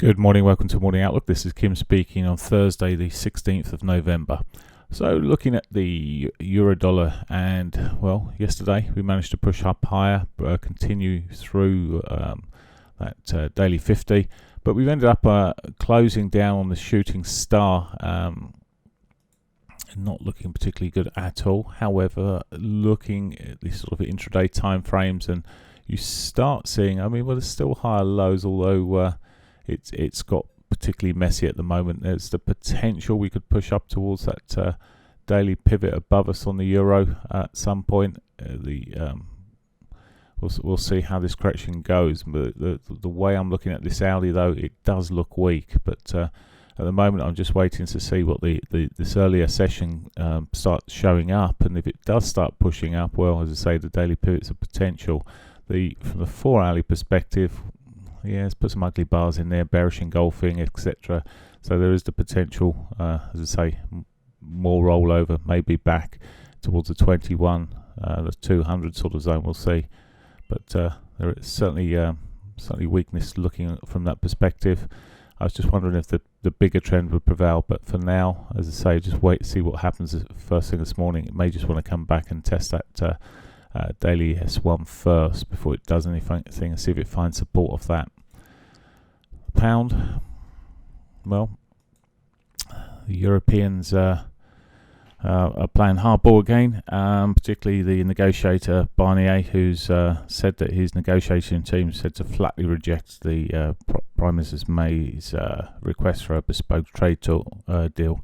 Good morning, welcome to Morning Outlook. This is Kim speaking on Thursday the 16th of November. So looking at the euro dollar, and well, yesterday we managed to push up higher, continue through that daily 50, but we've ended up closing down on the shooting star, not looking particularly good at all. However, looking at these sort of intraday time frames, and you start seeing, there's still higher lows, although it's got particularly messy at the moment. There's the potential we could push up towards that daily pivot above us on the euro at some point. We'll see how this correction goes. But the way I'm looking at this Audi, though, it does look weak. But at the moment, I'm just waiting to see what this earlier session starts showing up, and if it does start pushing up, well, as I say, the daily pivot's a potential. From the 4-hourly perspective, yeah, let's put some ugly bars in there, bearish engulfing, etc. So there is the potential, as I say, more rollover, maybe back towards the 21, the 200 sort of zone. We'll see, but there is certainly weakness looking from that perspective. I was just wondering if the bigger trend would prevail, but for now, as I say, just wait to see what happens first thing this morning. It may just want to come back and test that daily S1 first before it does anything, and see if it finds support off that. Pound, well, the Europeans are playing hardball again, particularly the negotiator Barnier, who's said that his negotiating team said to flatly reject the Prime Minister May's request for a bespoke trade deal.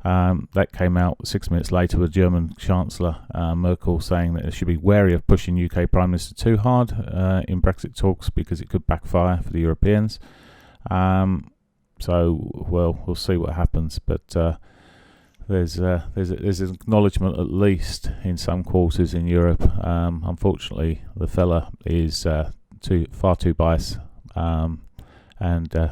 That came out 6 minutes later with German Chancellor Merkel saying that they should be wary of pushing UK Prime Minister too hard in Brexit talks because it could backfire for the Europeans. We'll see what happens, but there's an acknowledgement, at least in some quarters in Europe. Unfortunately, the fella is far too biased. And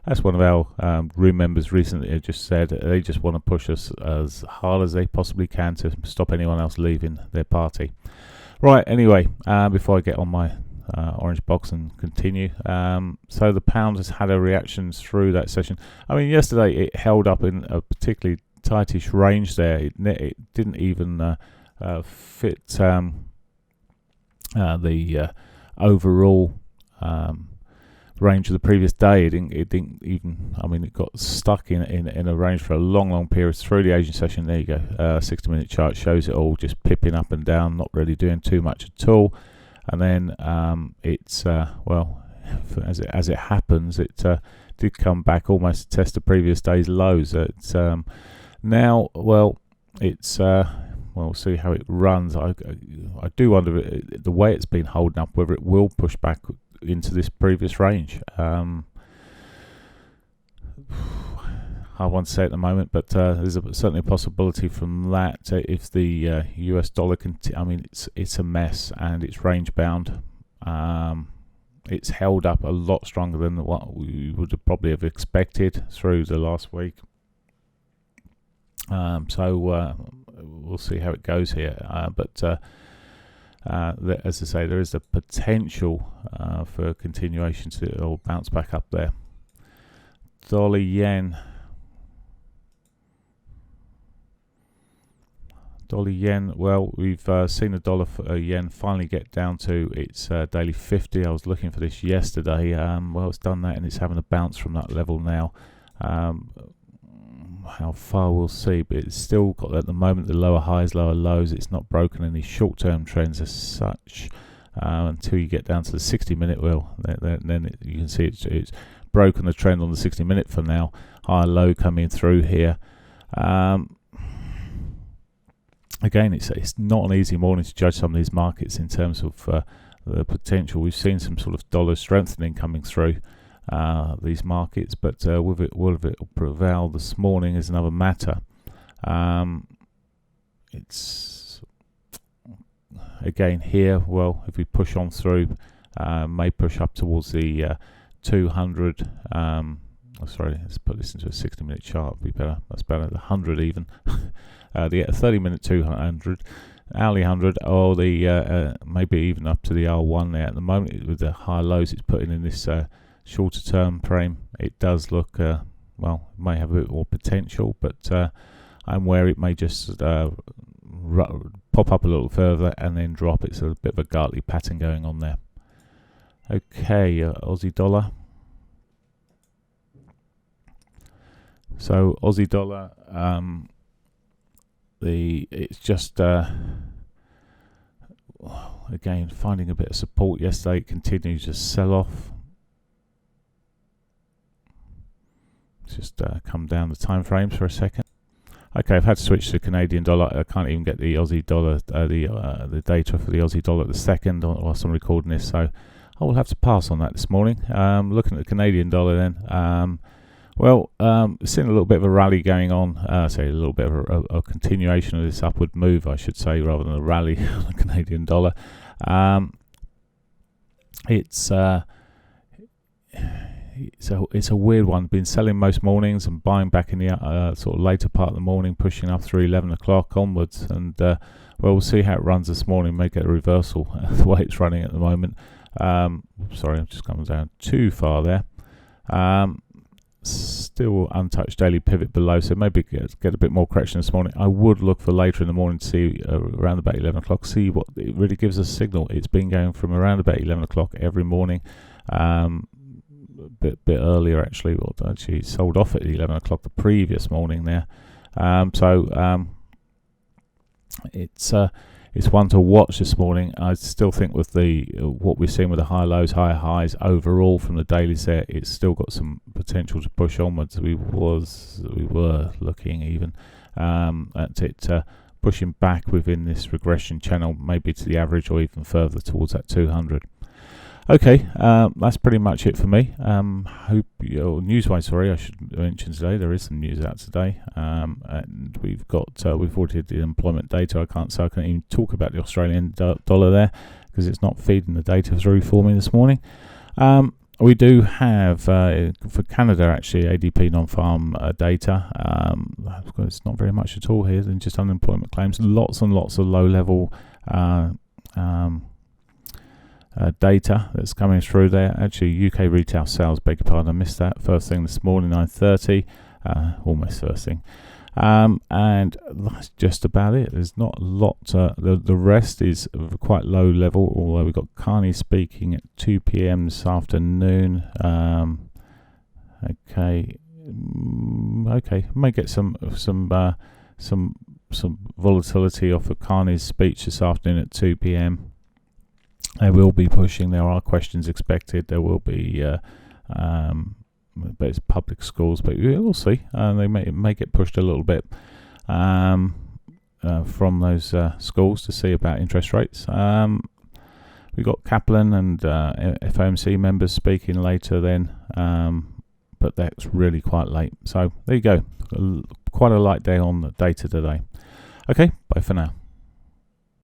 as one of our room members recently just said, they just want to push us as hard as they possibly can to stop anyone else leaving their party. Right, anyway, before I get on my orange box and continue, so the pound has had a reaction through that session. Yesterday it held up in a particularly tightish range there. It didn't even fit the overall range of the previous day. It didn't even. It got stuck in a range for a long period through the Asian session. There you go. 60-minute chart shows it all just pipping up and down, not really doing too much at all. And then it's as it happens, it did come back almost to test the previous day's lows. It's now, we'll see how it runs. I do wonder the way it's been holding up, whether it will push back into this previous range. I won't say at the moment, but there's certainly a possibility from that. If the US dollar it's a mess and it's range bound. It's held up a lot stronger than what we would have probably have expected through the last week. We'll see how it goes here. As I say, there is the potential for continuation to bounce back up there. Dollar yen. Well, we've seen the dollar yen finally get down to its daily 50. I was looking for this yesterday. It's done that, and it's having a bounce from that level now. How far we'll see, but it's still got at the moment the lower highs, lower lows. It's not broken any short-term trends as such until you get down to the 60-minute. Then you can see it's broken the trend on the 60-minute for now. Higher low coming through here. Again, it's not an easy morning to judge some of these markets in terms of the potential. We've seen some sort of dollar strengthening coming through these markets, but will it prevail this morning is another matter. It's again here. Well, if we push on through, may push up towards the 200. Let's put this into a 60-minute chart. It'd be better. That's better. The 100 even. The 30-minute 200, hourly 100, or the maybe even up to the R1 there. At the moment, with the high lows it's putting in this shorter term frame, it does look well, it may have a bit more potential, but I'm where it may just pop up a little further and then drop. It's a bit of a Gartley pattern going on there. Okay, Aussie dollar. So Aussie dollar, it's just again finding a bit of support. Yesterday it continued to sell off. Just come down the time frames for a second. Okay, I've had to switch to Canadian dollar. I can't even get the Aussie dollar, the data for the Aussie dollar at the second whilst I'm recording this, so I will have to pass on that this morning. Looking at the Canadian dollar then, seeing a little bit of a rally going on, say a little bit of a continuation of this upward move, I should say, rather than a rally on the Canadian dollar. It's a weird one. Been selling most mornings and buying back in the sort of later part of the morning, pushing up through 11 o'clock onwards, and we'll see how it runs this morning. May get a reversal the way it's running at the moment. Sorry, I've just come down too far there. Still untouched daily pivot below, so maybe get a bit more correction this morning. I would look for later in the morning to see around about 11 o'clock, see what it really gives us a signal. It's been going from around about 11 o'clock every morning. Bit earlier actually. Well, actually sold off at 11 o'clock the previous morning there. It's one to watch this morning. I still think with what we're seeing with the high lows, higher highs overall from the dailies there, it's still got some potential to push onwards. We were looking even at it pushing back within this regression channel, maybe to the average or even further towards that 200. Okay, that's pretty much it for me. News-wise, sorry, I should mention today there is some news out today, and we've audited the employment data. I can't even talk about the Australian dollar there because it's not feeding the data through for me this morning. We do have for Canada actually ADP non-farm data. It's not very much at all here than just unemployment claims. Lots and lots of low-level data that's coming through there. Actually, UK retail sales, beg your pardon, I missed that. First thing this morning, 9:30, almost first thing. And that's just about it. There's not a lot. The rest is quite low level, although we've got Carney speaking at 2 p.m. this afternoon. Okay, may get some volatility off of Carney's speech this afternoon at 2 p.m. They will be pushing. There are questions expected. There will be, but it's public schools. But we'll see. They may get pushed a little bit from those schools to see about interest rates. We've got Kaplan and FOMC members speaking later then, but that's really quite late. So there you go. Quite a light day on the data today. Okay, bye for now.